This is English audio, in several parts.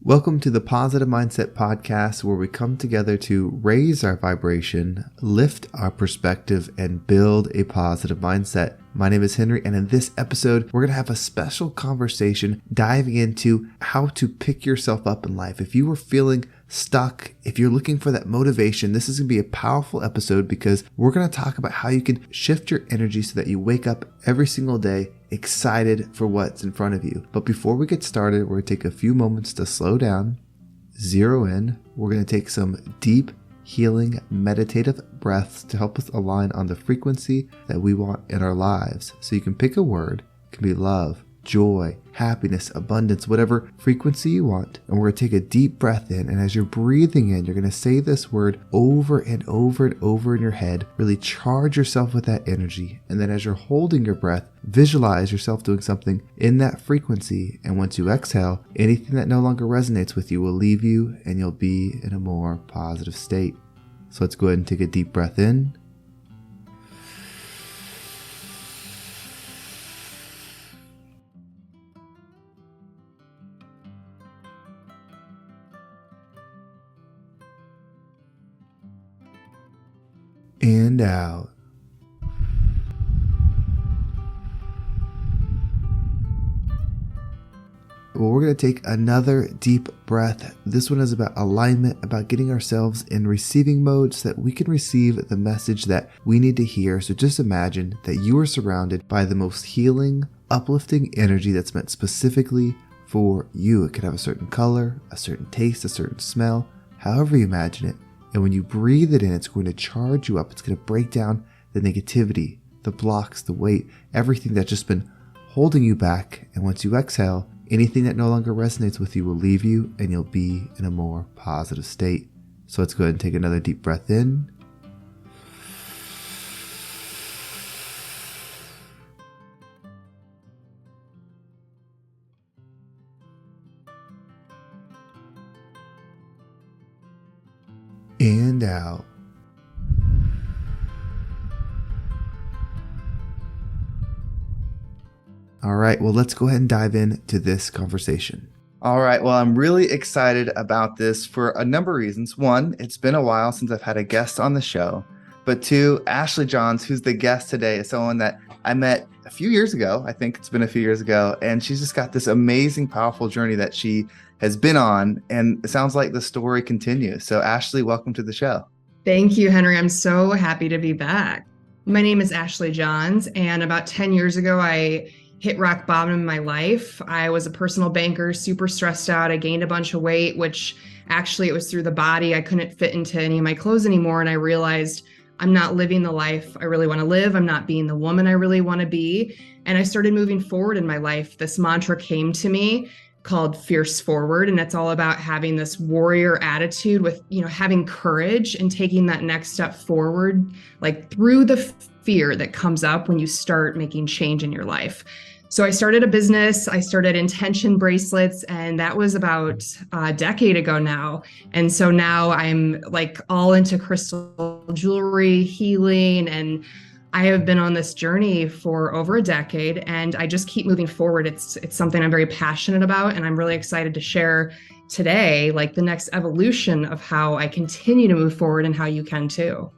Welcome to the Positive Mindset Podcast, where we come together to raise our vibration, lift our perspective, and build a positive mindset. My name is Henry, and in this episode, we're going to have a special conversation diving into how to pick yourself up in life. If you are feeling stuck, if you're looking for that motivation, this is going to be a powerful episode because we're going to talk about how you can shift your energy so that you wake up every single day excited for what's in front of you. But before we get started, we're going to take a few moments to slow down, zero in. We're going to take some deep, healing, meditative breaths to help us align on the frequency that we want in our lives. So you can pick a word. It can be love, joy, happiness, abundance, whatever frequency you want. And we're going to take a deep breath in. And as you're breathing in, you're going to say this word over and over and over in your head. Really charge yourself with that energy. And then as you're holding your breath, visualize yourself doing something in that frequency. And once you exhale, anything that no longer resonates with you will leave you and you'll be in a more positive state. So let's go ahead and take a deep breath in. And out. Well, we're going to take another deep breath. This one is about alignment, about getting ourselves in receiving mode so that we can receive the message that we need to hear. So just imagine that you are surrounded by the most healing, uplifting energy that's meant specifically for you. It could have a certain color, a certain taste, a certain smell, however you imagine it. And when you breathe it in, it's going to charge you up. It's going to break down the negativity, the blocks, the weight, everything that's just been holding you back. And once you exhale, anything that no longer resonates with you will leave you and you'll be in a more positive state. So let's go ahead and take another deep breath in. And out. All right, well, let's go ahead and dive into this conversation. All right, well, I'm really excited about this for a number of reasons. One, it's been a while since I've had a guest on the show. But two, Ashley Johns, who's the guest today, is someone that I met a few years ago. I think it's been a few years ago. And she's just got this amazing, powerful journey that she has been on. And it sounds like the story continues. So Ashley, welcome to the show. Thank you, Henry. I'm so happy to be back. My name is Ashley Johns, and about 10 years ago, I hit rock bottom in my life. I was a personal banker, super stressed out. I gained a bunch of weight, which actually it was through the body. I couldn't fit into any of my clothes anymore. And I realized I'm not living the life I really want to live. I'm not being the woman I really want to be. And I started moving forward in my life. This mantra came to me called Fierce Forward. And it's all about having this warrior attitude with, having courage and taking that next step forward, like through the fear that comes up when you start making change in your life. So I started a business. I started intention bracelets, and that was about a decade ago now. And so now I'm like all into crystal jewelry, healing, and I have been on this journey for over a decade, and I just keep moving forward. It's something I'm very passionate about, and I'm really excited to share today, like the next evolution of how I continue to move forward and how you can too.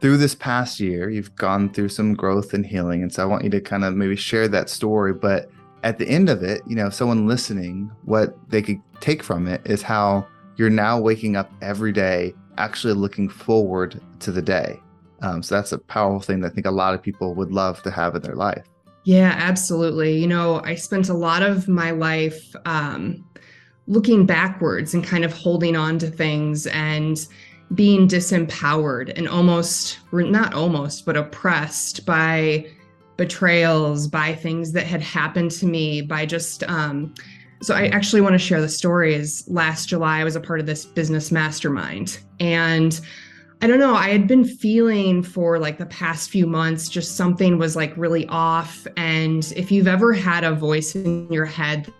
Through this past year, you've gone through some growth and healing. And so I want you to kind of maybe share that story. But at the end of it, someone listening, what they could take from it is how you're now waking up every day, actually looking forward to the day. So that's a powerful thing that I think a lot of people would love to have in their life. Yeah, absolutely. I spent a lot of my life looking backwards and kind of holding on to things and being disempowered and but oppressed by betrayals, by things that had happened to me, by just, so I actually want to share the story. Is last July, I was a part of this business mastermind, and I don't know, I had been feeling for like the past few months, just something was like really off. And if you've ever had a voice in your head,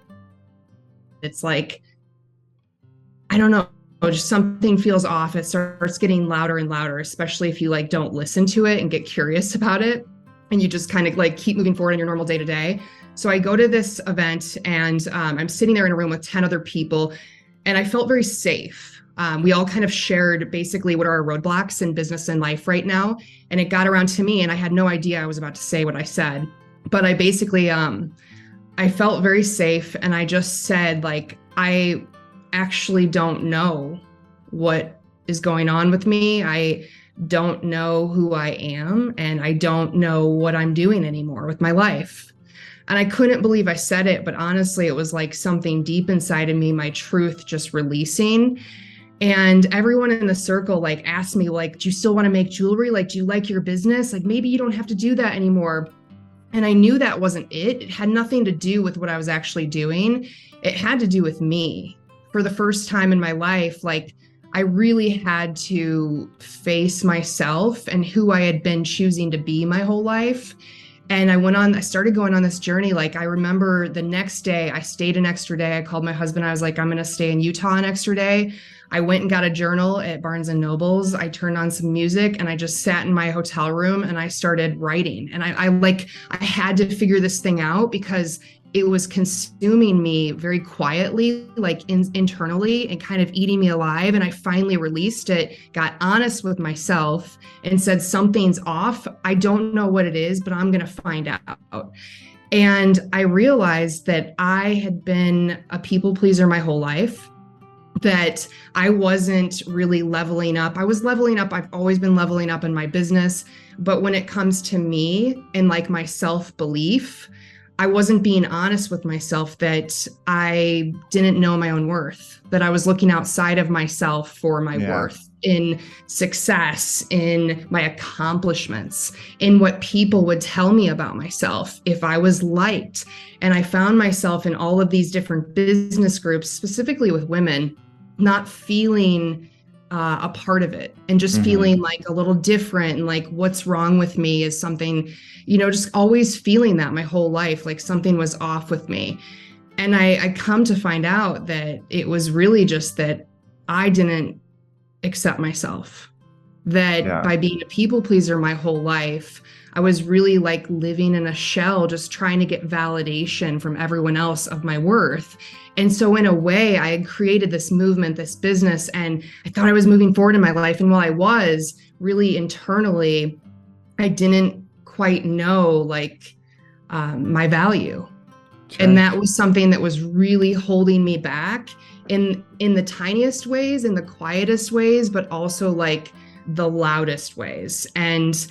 it's like, I don't know, just something feels off. It starts getting louder and louder, especially if you like don't listen to it and get curious about it. And you just kind of like keep moving forward in your normal day to day. So I go to this event and I'm sitting there in a room with 10 other people. And I felt very safe. We all kind of shared basically what are our roadblocks in business and life right now. And it got around to me, and I had no idea I was about to say what I said. But I basically, I felt very safe. And I just said, like, I actually don't know what is going on with me. I don't know who I am, and I don't know what I'm doing anymore with my life. And I couldn't believe I said it, but honestly, it was like something deep inside of me, my truth just releasing. And everyone in the circle like asked me, like, do you still want to make jewelry? Like, do you like your business? Like, maybe you don't have to do that anymore. And I knew that wasn't it. It had nothing to do with what I was actually doing. It had to do with me. For the first time in my life, like, I really had to face myself and who I had been choosing to be my whole life. And I started going on this journey. Like, I remember the next day, I stayed an extra day. I called my husband. I was like, I'm going to stay in Utah an extra day. I went and got a journal at Barnes and Noble's. I turned on some music and I just sat in my hotel room and I started writing. And I had to figure this thing out because it was consuming me very quietly, like internally, and kind of eating me alive. And I finally released it, got honest with myself and said, something's off. I don't know what it is, but I'm going to find out. And I realized that I had been a people pleaser my whole life, that I wasn't really leveling up. I was leveling up. I've always been leveling up in my business. But when it comes to me and like my self-belief, I wasn't being honest with myself that I didn't know my own worth, that I was looking outside of myself for my worth in success, in my accomplishments, in what people would tell me about myself, if I was liked. And I found myself in all of these different business groups, specifically with women, not feeling a part of it and just feeling like a little different, and like what's wrong with me is something, just always feeling that my whole life, like something was off with me. And I come to find out that it was really just that I didn't accept myself, that by being a people pleaser my whole life, I was really like living in a shell, just trying to get validation from everyone else of my worth. And so in a way, I had created this movement, this business, and I thought I was moving forward in my life. And while I was really internally, I didn't quite know like my value. Sure. And that was something that was really holding me back in the tiniest ways, in the quietest ways, but also like the loudest ways. And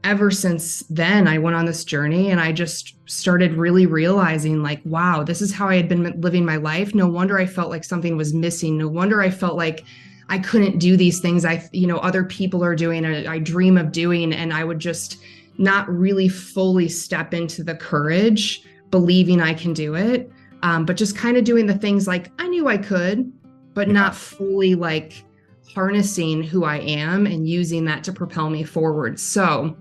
ever since then, I went on this journey and I just started really realizing like, wow, this is how I had been living my life. No wonder I felt like something was missing. No wonder I felt like I couldn't do these things other people are doing, or I dream of doing. And I would just not really fully step into the courage, believing I can do it. But just kind of doing the things like I knew I could, but not fully like harnessing who I am and using that to propel me forward. So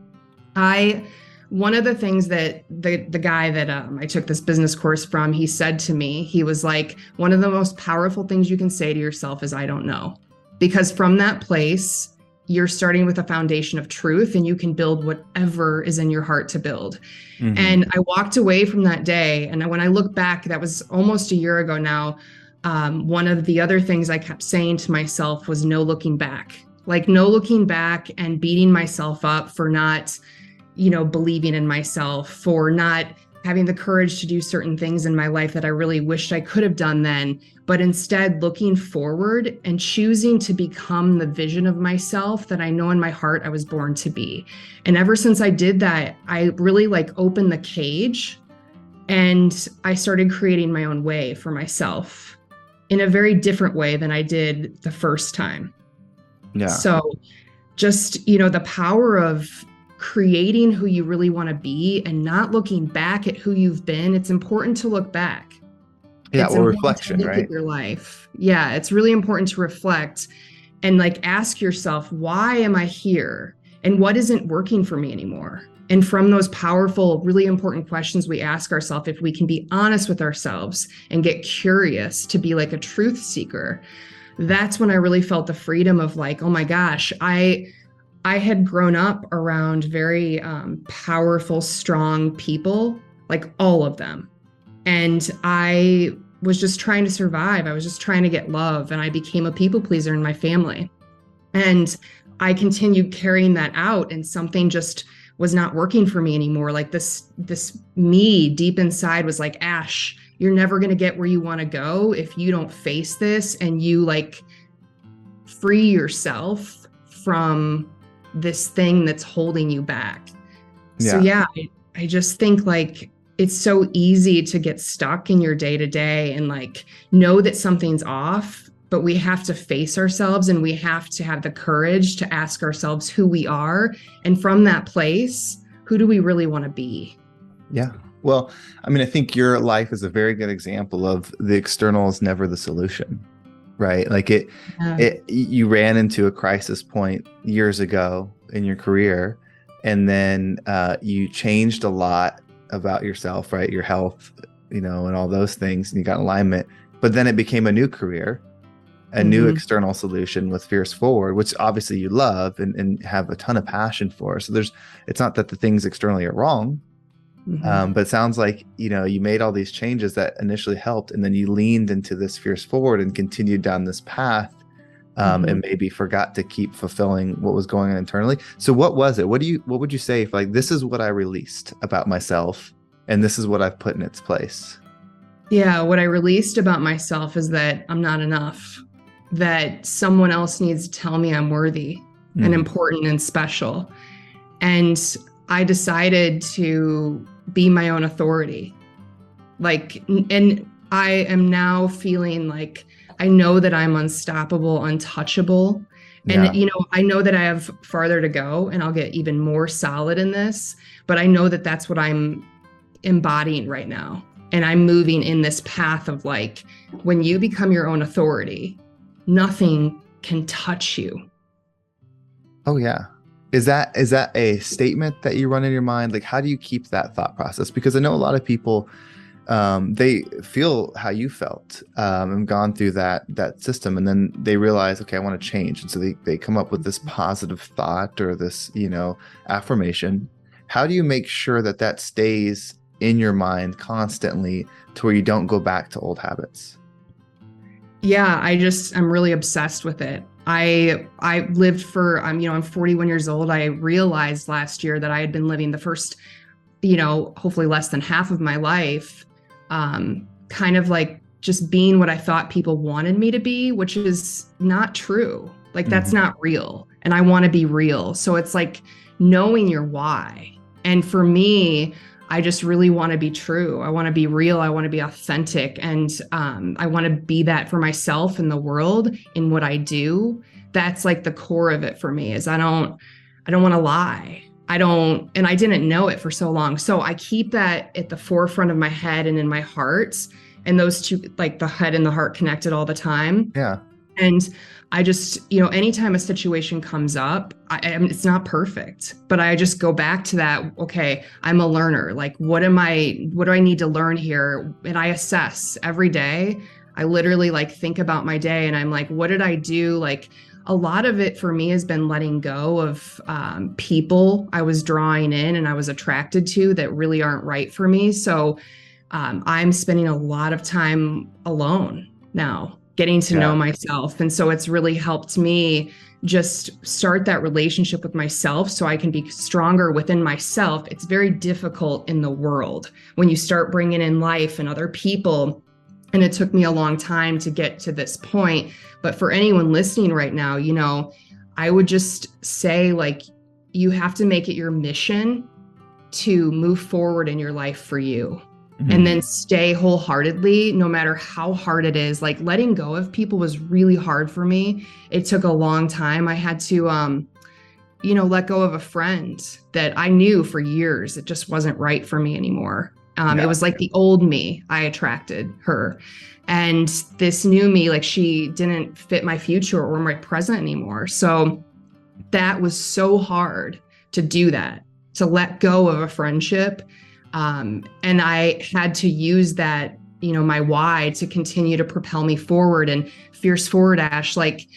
one of the things that the guy that I took this business course from, he said to me, he was like, one of the most powerful things you can say to yourself is, I don't know. Because from that place, you're starting with a foundation of truth and you can build whatever is in your heart to build. And I walked away from that day. And when I look back, that was almost a year ago now. One of the other things I kept saying to myself was no looking back, like no looking back, and beating myself up for not believing in myself, for not having the courage to do certain things in my life that I really wished I could have done then, but instead looking forward and choosing to become the vision of myself that I know in my heart I was born to be. And ever since I did that, I really like opened the cage and I started creating my own way for myself in a very different way than I did the first time. Yeah. So just, the power of creating who you really want to be and not looking back at who you've been. It's important to look back. Yeah, or reflection, look right? At your life. Yeah, it's really important to reflect and like ask yourself, why am I here? And what isn't working for me anymore? And from those powerful, really important questions we ask ourselves, if we can be honest with ourselves and get curious to be like a truth seeker, that's when I really felt the freedom of like, oh my gosh, I had grown up around very powerful, strong people, like all of them. And I was just trying to survive. I was just trying to get love, and I became a people pleaser in my family. And I continued carrying that out, and something just was not working for me anymore. Like this me deep inside was like, Ash, you're never going to get where you want to go if you don't face this and you like free yourself from this thing that's holding you back. Yeah. So yeah, I just think like it's so easy to get stuck in your day to day and like know that something's off, but we have to face ourselves, and we have to have the courage to ask ourselves who we are. And from that place, who do we really want to be? Yeah. Well, I mean, I think your life is a very good example of the external is never the solution, right? Like you ran into a crisis point years ago in your career, and then you changed a lot about yourself, right? Your health, and all those things, and you got alignment, but then it became a new career, a new external solution with Fierce Forward, which obviously you love and have a ton of passion for. So it's not that the things externally are wrong, but it sounds like, you made all these changes that initially helped, and then you leaned into this Fierce Forward and continued down this path, and maybe forgot to keep fulfilling what was going on internally. So what was it? What would you say if like, this is what I released about myself and this is what I've put in its place? Yeah, what I released about myself is that I'm not enough, that someone else needs to tell me I'm worthy and important and special. And I decided to be my own authority. And I am now feeling like I know that I'm unstoppable, untouchable. And, I know that I have farther to go, and I'll get even more solid in this, but I know that that's what I'm embodying right now. And I'm moving in this path of like, when you become your own authority, nothing can touch you. Oh, yeah. Is that a statement that you run in your mind? Like, how do you keep that thought process? Because I know a lot of people, they feel how you felt, and gone through that system, and then they realize, okay, I want to change. And so they come up with this positive thought or this, affirmation. How do you make sure that stays in your mind constantly to where you don't go back to old habits? Yeah, I'm really obsessed with it. I lived I'm 41 years old. I realized last year that I had been living the first, hopefully less than half of my life, kind of like just being what I thought people wanted me to be, which is not true. Like that's not real. And I want to be real. So it's like knowing your why. And for me, I just really want to be true. I want to be real. I want to be authentic. And I want to be that for myself in the world, in what I do. That's like the core of it for me, is I don't want to lie. And I didn't know it for so long. So I keep that at the forefront of my head and in my heart. And those two, like the head and the heart, connected all the time. Yeah. And I just, anytime a situation comes up, it's not perfect, but I just go back to that. Okay, I'm a learner. Like, what do I need to learn here? And I assess every day. I literally like think about my day, and I'm like, what did I do? Like, a lot of it for me has been letting go of people I was drawing in and I was attracted to that really aren't right for me. So I'm spending a lot of time alone now, getting to know myself. And so it's really helped me just start that relationship with myself so I can be stronger within myself. It's very difficult in the world when you start bringing in life and other people. And it took me a long time to get to this point. But for anyone listening right now, I would just say, like, you have to make it your mission to move forward in your life for you. And then stay wholeheartedly, no matter how hard it is. Like, letting go of people was really hard for me. It took a long time. I had to, let go of a friend that I knew for years. It just wasn't right for me anymore. It was like the old me. I attracted her. And this new me, like, she didn't fit my future or my present anymore. So that was so hard to do that, to let go of a friendship. And I had to use that, my why to continue to propel me forward. And Fierce Forward, Ash, like,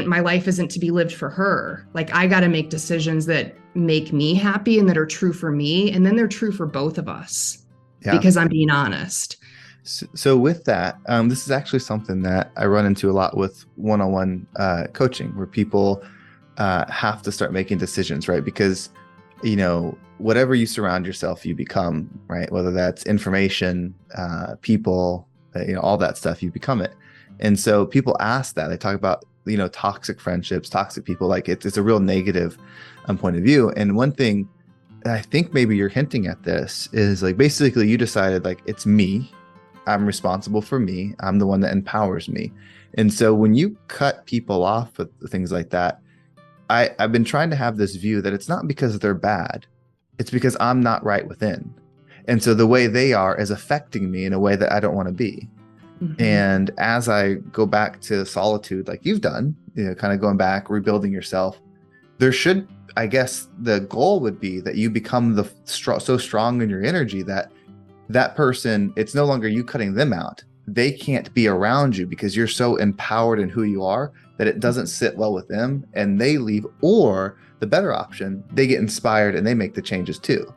my life isn't to be lived for her. Like, I got to make decisions that make me happy and that are true for me. And then they're true for both of us, because I'm being honest. So with that, this is actually something that I run into a lot with one-on-one coaching, where people have to start making decisions, right? Because, whatever you surround yourself, you become, right? Whether that's information, people, all that stuff, you become it. And so people ask that. They talk about, toxic friendships, toxic people, like it's a real negative point of view. And one thing I think maybe you're hinting at this is like, basically you decided like, it's me. I'm responsible for me. I'm the one that empowers me. And so when you cut people off with things like that, I've been trying to have this view that it's not because they're bad. It's because I'm not right within. And so the way they are is affecting me in a way that I don't want to be. Mm-hmm. And as I go back to solitude, like you've done, kind of going back, rebuilding yourself, there should, I guess the goal would be that you become so strong in your energy that person, it's no longer you cutting them out. They can't be around you because you're so empowered in who you are that it doesn't sit well with them and they leave. Or the better option, they get inspired and they make the changes too,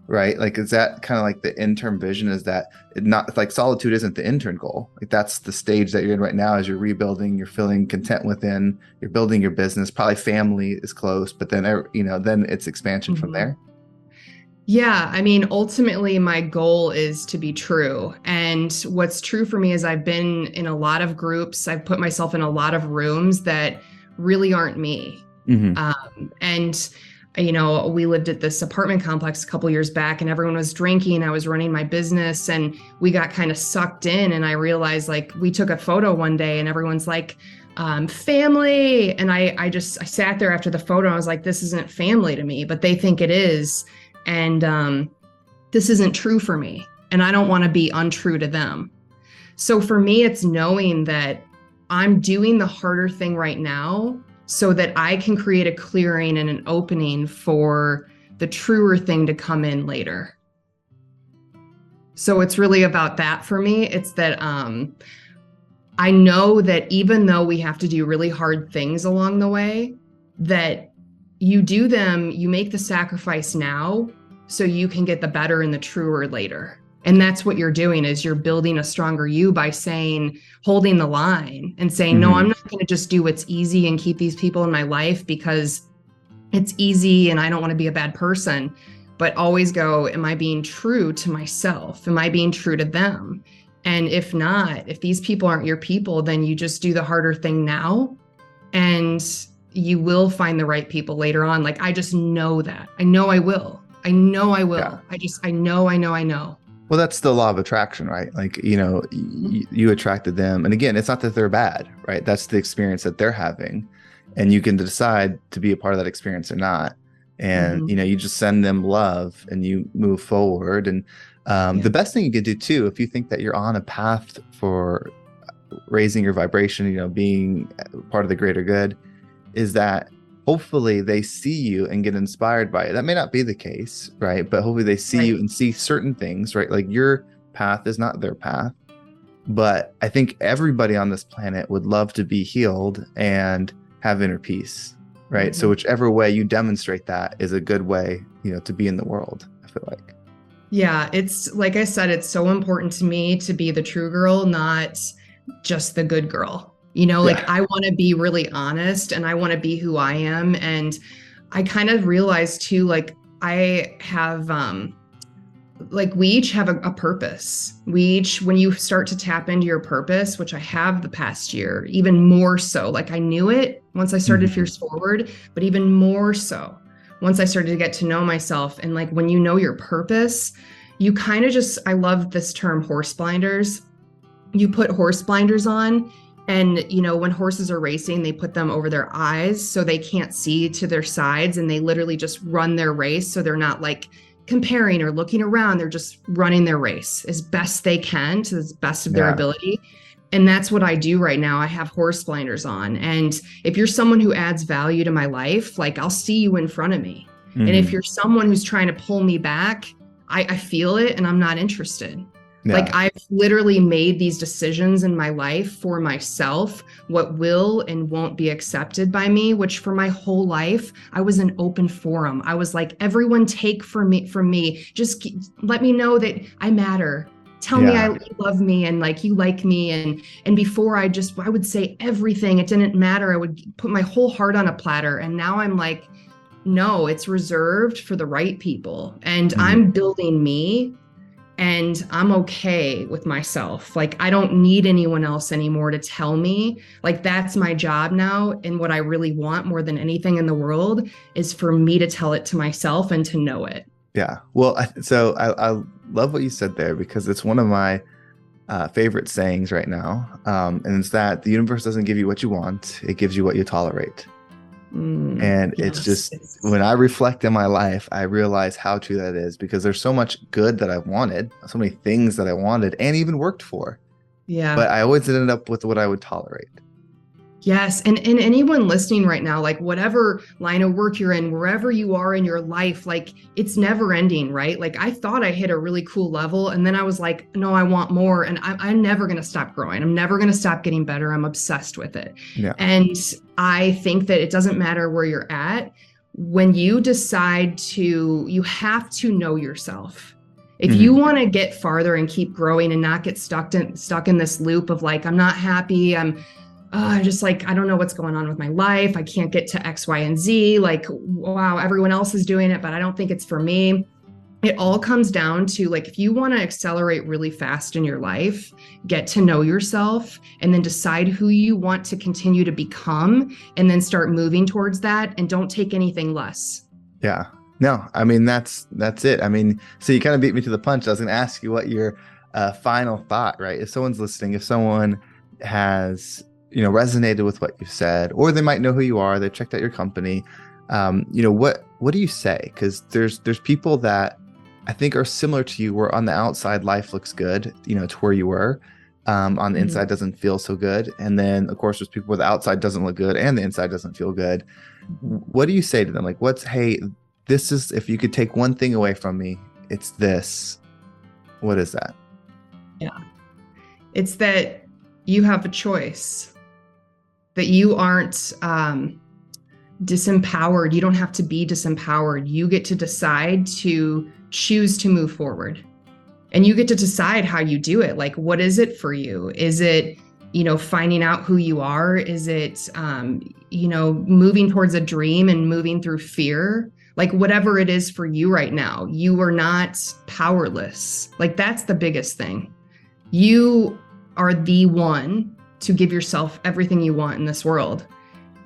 right? Like, is that kind of like the interim vision? Is that not like solitude isn't the intern goal? Like that's the stage that you're in right now as you're rebuilding, you're feeling content within, you're building your business, probably family is close, but then, then it's expansion from there. Yeah, I mean, ultimately, my goal is to be true. And what's true for me is I've been in a lot of groups. I've put myself in a lot of rooms that really aren't me. Mm-hmm. We lived at this apartment complex a couple years back and everyone was drinking. I was running my business and we got kind of sucked in. And I realized like we took a photo one day and everyone's like, family. And I sat there after the photo. I was like, this isn't family to me, but they think it is. And this isn't true for me. And I don't want to be untrue to them. So for me, it's knowing that I'm doing the harder thing right now so that I can create a clearing and an opening for the truer thing to come in later. So it's really about that for me. It's that I know that even though we have to do really hard things along the way, that you do them, you make the sacrifice now so you can get the better and the truer later. And that's what you're doing is you're building a stronger you by holding the line and saying, no, I'm not going to just do what's easy and keep these people in my life because it's easy and I don't want to be a bad person, but always go, am I being true to myself? Am I being true to them? And if not, if these people aren't your people, then you just do the harder thing now and you will find the right people later on. Like, I just know that. I know I will. Yeah. I know. Well, that's the law of attraction, right? Like, you attracted them. And again, it's not that they're bad, right? That's the experience that they're having. And you can decide to be a part of that experience or not. And, you just send them love and you move forward. And the best thing you can do too, if you think that you're on a path for raising your vibration, being part of the greater good, is that hopefully they see you and get inspired by it. That may not be the case, right? But hopefully they see you and see certain things, right? Like your path is not their path. But I think everybody on this planet would love to be healed and have inner peace, right? So whichever way you demonstrate that is a good way, to be in the world, I feel like. Yeah, it's like I said, it's so important to me to be the true girl, not just the good girl. I want to be really honest and I want to be who I am. And I kind of realized too, like I have, we each have a purpose. When you start to tap into your purpose, which I have the past year, even more so, like I knew it once I started Fierce Forward, but even more so once I started to get to know myself. And like, when you know your purpose, you kind of I love this term, horse blinders. You put horse blinders on. And, when horses are racing, they put them over their eyes so they can't see to their sides and they literally just run their race. So they're not like comparing or looking around. They're just running their race as best they can to the best of their ability. And that's what I do right now. I have horse blinders on. And if you're someone who adds value to my life, like I'll see you in front of me. And if you're someone who's trying to pull me back, I feel it and I'm not interested. Yeah. Like I've literally made these decisions in my life for myself, what will and won't be accepted by me, which for my whole life, I was an open forum. I was like, everyone take from me. Just let me know that I matter. tell me you love me and like you like me. And before I would say everything. It didn't matter. I would put my whole heart on a platter. And now I'm like, no, it's reserved for the right people. And I'm building me. And I'm okay with myself. Like, I don't need anyone else anymore to tell me. Like, that's my job now. And what I really want more than anything in the world is for me to tell it to myself and to know it. Yeah. Well, I love what you said there, because it's one of my favorite sayings right now. And it's that the universe doesn't give you what you want. It gives you what you tolerate. And it's just, when I reflect in my life, I realize how true that is, because there's so much good that I wanted, so many things that I wanted and even worked for. Yeah. But I always ended up with what I would tolerate. Yes. And anyone listening right now, like whatever line of work you're in, wherever you are in your life, like it's never ending, right? Like I thought I hit a really cool level and then I was like, no, I want more. And I'm never going to stop growing. I'm never going to stop getting better. I'm obsessed with it. Yeah. And I think that it doesn't matter where you're at. When you decide you have to know yourself. If you want to get farther and keep growing and not get stuck in this loop of like, I'm not happy. I'm just like, I don't know what's going on with my life. I can't get to X, Y, and Z. Like, wow, everyone else is doing it, but I don't think it's for me. It all comes down to like, if you want to accelerate really fast in your life, get to know yourself and then decide who you want to continue to become and then start moving towards that and don't take anything less. Yeah. No, I mean, that's it. I mean, so you kind of beat me to the punch. I was going to ask you what your final thought, right? If someone's listening, if someone has resonated with what you said, or they might know who you are, they checked out your company, what do you say? Because there's people that I think are similar to you, where on the outside life looks good, to where you were, on the inside doesn't feel so good. And then of course there's people where the outside doesn't look good and the inside doesn't feel good. What do you say to them? Like, hey, this is, if you could take one thing away from me, it's this. What is that? Yeah, it's that you have a choice. That you aren't disempowered. You don't have to be disempowered. You get to decide to choose to move forward. And you get to decide how you do it. Like, what is it for you? Is it, finding out who you are? Is it, moving towards a dream and moving through fear? Like, whatever it is for you right now, you are not powerless. Like, that's the biggest thing. You are the one to give yourself everything you want in this world.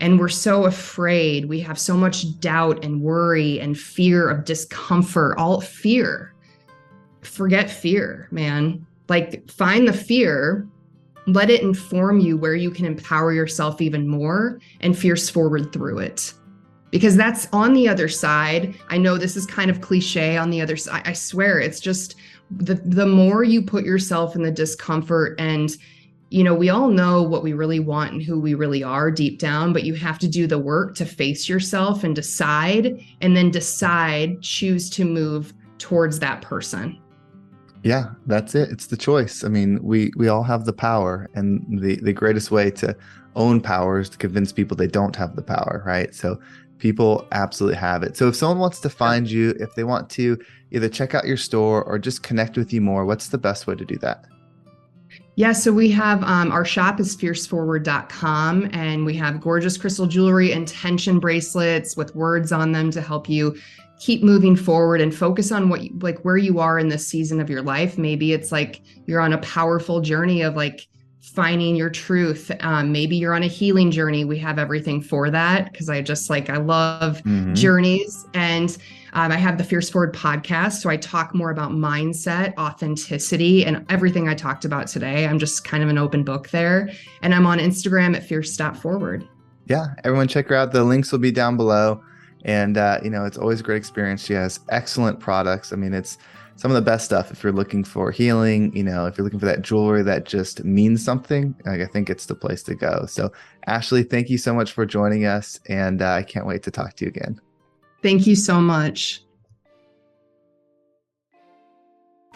And we're so afraid. We have so much doubt and worry and fear of discomfort, all fear. Forget fear, man. Like, find the fear, let it inform you where you can empower yourself even more and fierce forward through it. Because that's on the other side. I know this is kind of cliche on the other side. I swear, it's just the more you put yourself in the discomfort and we all know what we really want and who we really are deep down, but you have to do the work to face yourself and then choose to move towards that person. Yeah, that's it. It's the choice. I mean, we all have the power, and the greatest way to own power is to convince people they don't have the power, right? So people absolutely have it. So if someone wants to find you, if they want to either check out your store or just connect with you more, what's the best way to do that? Yeah, so we have our shop is fierceforward.com, and we have gorgeous crystal jewelry and tension bracelets with words on them to help you keep moving forward and focus on where you are in this season of your life. Maybe it's like you're on a powerful journey of like finding your truth. Maybe you're on a healing journey. We have everything for that, because I love journeys. And I have the Fierce Forward podcast. So I talk more about mindset, authenticity, and everything I talked about today. I'm just kind of an open book there. And I'm on Instagram at fierce.forward. Yeah, everyone check her out. The links will be down below. And, it's always a great experience. She has excellent products. I mean, it's some of the best stuff if you're looking for healing, if you're looking for that jewelry that just means something. Like, I think it's the place to go. So Ashley, thank you so much for joining us. And I can't wait to talk to you again. Thank you so much.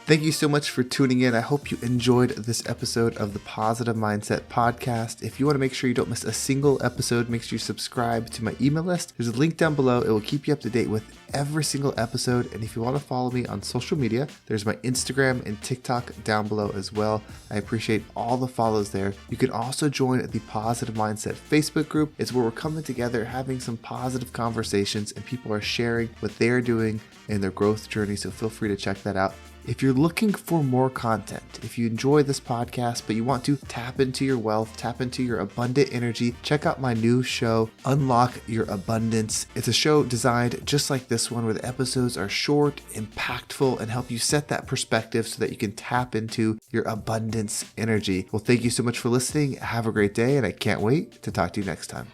Thank you so much for tuning in. I hope you enjoyed this episode of the Positive Mindset Podcast. If you want to make sure you don't miss a single episode, make sure you subscribe to my email list. There's a link down below. It will keep you up to date with every single episode. And if you want to follow me on social media, there's my Instagram and TikTok down below as well. I appreciate all the follows there. You can also join the Positive Mindset Facebook group. It's where we're coming together, having some positive conversations, and people are sharing what they're doing in their growth journey. So feel free to check that out. If you're looking for more content, if you enjoy this podcast, but you want to tap into your wealth, tap into your abundant energy, check out my new show, Unlock Your Abundance. It's a show designed just like this one, where the episodes are short, impactful, and help you set that perspective so that you can tap into your abundance energy. Well, thank you so much for listening. Have a great day, and I can't wait to talk to you next time.